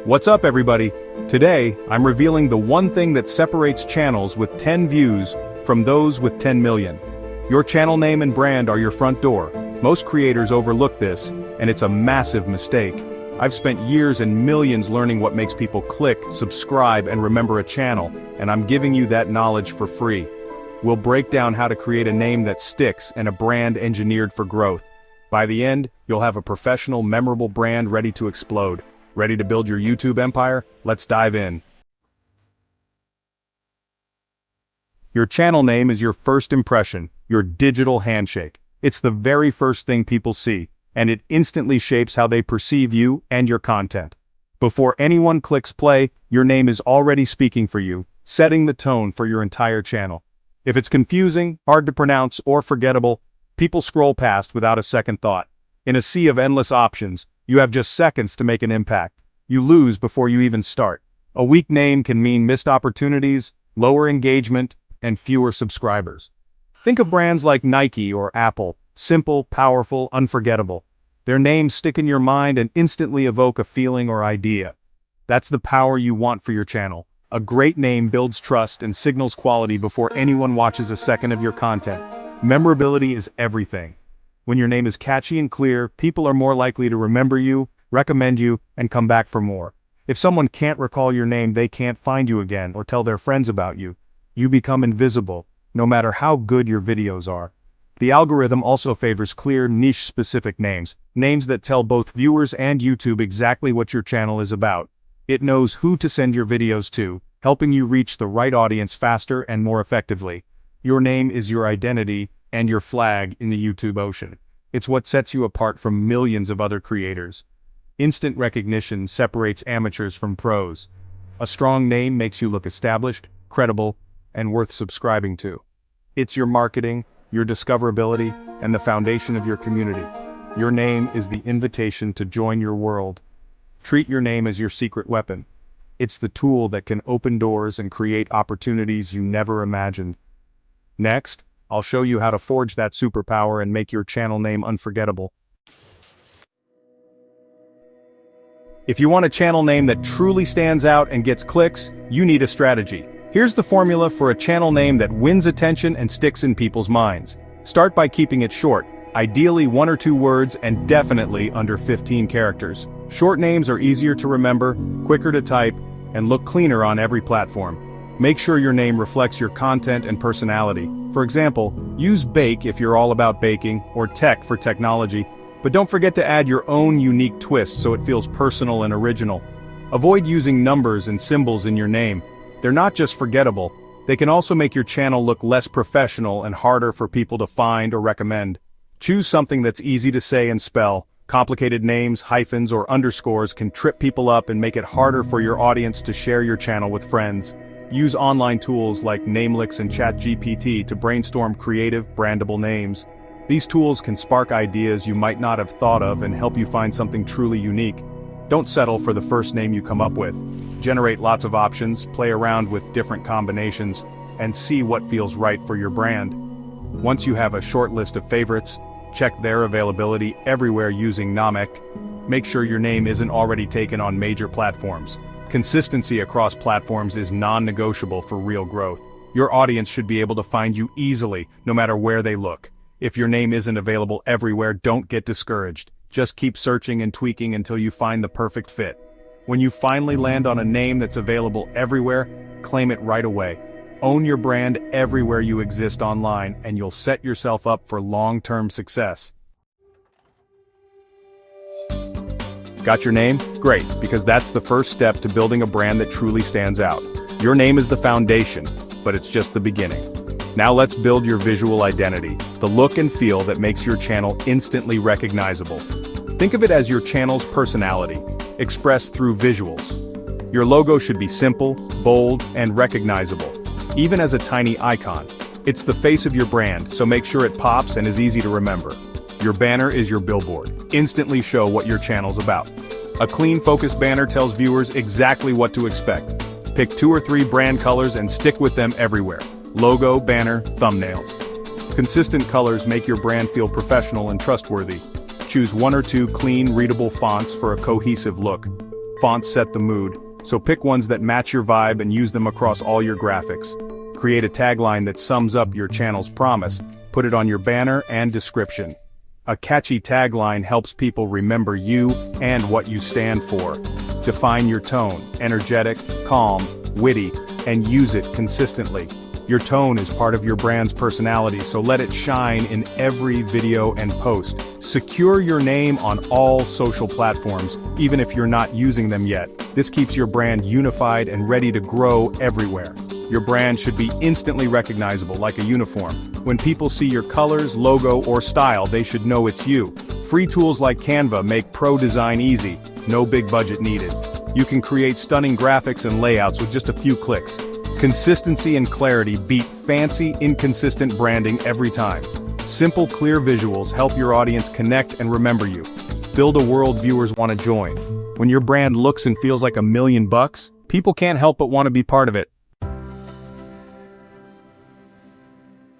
What's up, everybody? Today, I'm revealing the one thing that separates channels with 10 views from those with 10 million. Your channel name and brand are your front door. Most creators overlook this, and it's a massive mistake. I've spent years and millions learning what makes people click, subscribe, and remember a channel, and I'm giving you that knowledge for free. We'll break down how to create a name that sticks and a brand engineered for growth. By the end, you'll have a professional, memorable brand ready to explode. Ready to build your YouTube empire? Let's dive in. Your channel name is your first impression, your digital handshake. It's the very first thing people see, and it instantly shapes how they perceive you and your content. Before anyone clicks play, your name is already speaking for you, setting the tone for your entire channel. If it's confusing, hard to pronounce, or forgettable, people scroll past without a second thought. In a sea of endless options, you have just seconds to make an impact. You lose before you even start. A weak name can mean missed opportunities, lower engagement, and fewer subscribers. Think of brands like Nike or Apple, simple, powerful, unforgettable. Their names stick in your mind and instantly evoke a feeling or idea. That's the power you want for your channel. A great name builds trust and signals quality before anyone watches a second of your content. Memorability is everything. When your name is catchy and clear, people are more likely to remember you, recommend you, and come back for more. If someone can't recall your name, they can't find you again or tell their friends about you. You become invisible, no matter how good your videos are. The algorithm also favors clear, niche-specific names, names that tell both viewers and YouTube exactly what your channel is about. It knows who to send your videos to, helping you reach the right audience faster and more effectively. Your name is your identity and your flag in the YouTube ocean. It's what sets you apart from millions of other creators. Instant recognition separates amateurs from pros. A strong name makes you look established, credible, and worth subscribing to. It's your marketing, your discoverability, and the foundation of your community. Your name is the invitation to join your world. Treat your name as your secret weapon. It's the tool that can open doors and create opportunities you never imagined. Next, I'll show you how to forge that superpower and make your channel name unforgettable. If you want a channel name that truly stands out and gets clicks, you need a strategy. Here's the formula for a channel name that wins attention and sticks in people's minds. Start by keeping it short, ideally 1 or 2 words and definitely under 15 characters. Short names are easier to remember, quicker to type, and look cleaner on every platform. Make sure your name reflects your content and personality. For example, use bake if you're all about baking, or tech for technology, but don't forget to add your own unique twist so it feels personal and original. Avoid using numbers and symbols in your name. They're not just forgettable, they can also make your channel look less professional and harder for people to find or recommend. Choose something that's easy to say and spell. Complicated names, hyphens, or underscores can trip people up and make it harder for your audience to share your channel with friends. Use online tools like Namelix and ChatGPT to brainstorm creative, brandable names. These tools can spark ideas you might not have thought of and help you find something truly unique. Don't settle for the first name you come up with. Generate lots of options, play around with different combinations, and see what feels right for your brand. Once you have a short list of favorites, check their availability everywhere using Namek. Make sure your name isn't already taken on major platforms. Consistency across platforms is non-negotiable for real growth. Your audience should be able to find you easily, no matter where they look. If your name isn't available everywhere, don't get discouraged. Just keep searching and tweaking until you find the perfect fit. When you finally land on a name that's available everywhere, claim it right away. Own your brand everywhere you exist online, and you'll set yourself up for long-term success. Got your name? Great, because that's the first step to building a brand that truly stands out. Your name is the foundation, but it's just the beginning. Now let's build your visual identity, the look and feel that makes your channel instantly recognizable. Think of it as your channel's personality, expressed through visuals. Your logo should be simple, bold, and recognizable, even as a tiny icon. It's the face of your brand, so make sure it pops and is easy to remember. Your banner is your billboard. Instantly show what your channel's about. A clean, focused banner tells viewers exactly what to expect. Pick 2 or 3 brand colors and stick with them everywhere. Logo, banner, thumbnails. Consistent colors make your brand feel professional and trustworthy. Choose 1 or 2 clean, readable fonts for a cohesive look. Fonts set the mood, so pick ones that match your vibe and use them across all your graphics. Create a tagline that sums up your channel's promise, put it on your banner and description. A catchy tagline helps people remember you and what you stand for. Define your tone, energetic, calm, witty, and use it consistently. Your tone is part of your brand's personality, so let it shine in every video and post. Secure your name on all social platforms, even if you're not using them yet. This keeps your brand unified and ready to grow everywhere. Your brand should be instantly recognizable, like a uniform. When people see your colors, logo, or style, they should know it's you. Free tools like Canva make pro design easy, no big budget needed. You can create stunning graphics and layouts with just a few clicks. Consistency and clarity beat fancy, inconsistent branding every time. Simple, clear visuals help your audience connect and remember you. Build a world viewers want to join. When your brand looks and feels like $1,000,000, people can't help but want to be part of it.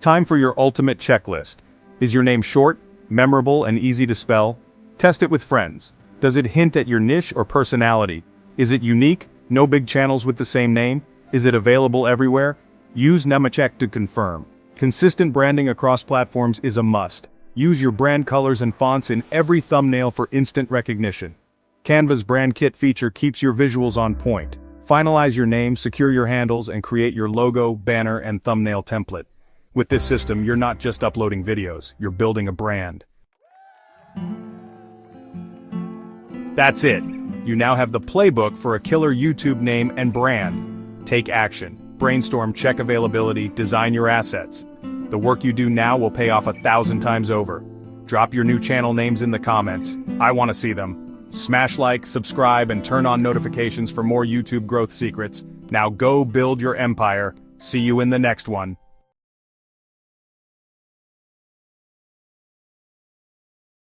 Time for your ultimate checklist. Is your name short, memorable, and easy to spell? Test it with friends. Does it hint at your niche or personality? Is it unique? No big channels with the same name? Is it available everywhere? Use Nemecheck to confirm. Consistent branding across platforms is a must. Use your brand colors and fonts in every thumbnail for instant recognition. Canva's Brand Kit feature keeps your visuals on point. Finalize your name, secure your handles, and create your logo, banner, and thumbnail template. With this system, you're not just uploading videos, you're building a brand. That's it. You now have the playbook for a killer YouTube name and brand. Take action. Brainstorm, check availability, design your assets. The work you do now will pay off 1,000 times over. Drop your new channel names in the comments. I want to see them. Smash like, subscribe, and turn on notifications for more YouTube growth secrets. Now go build your empire. See you in the next one.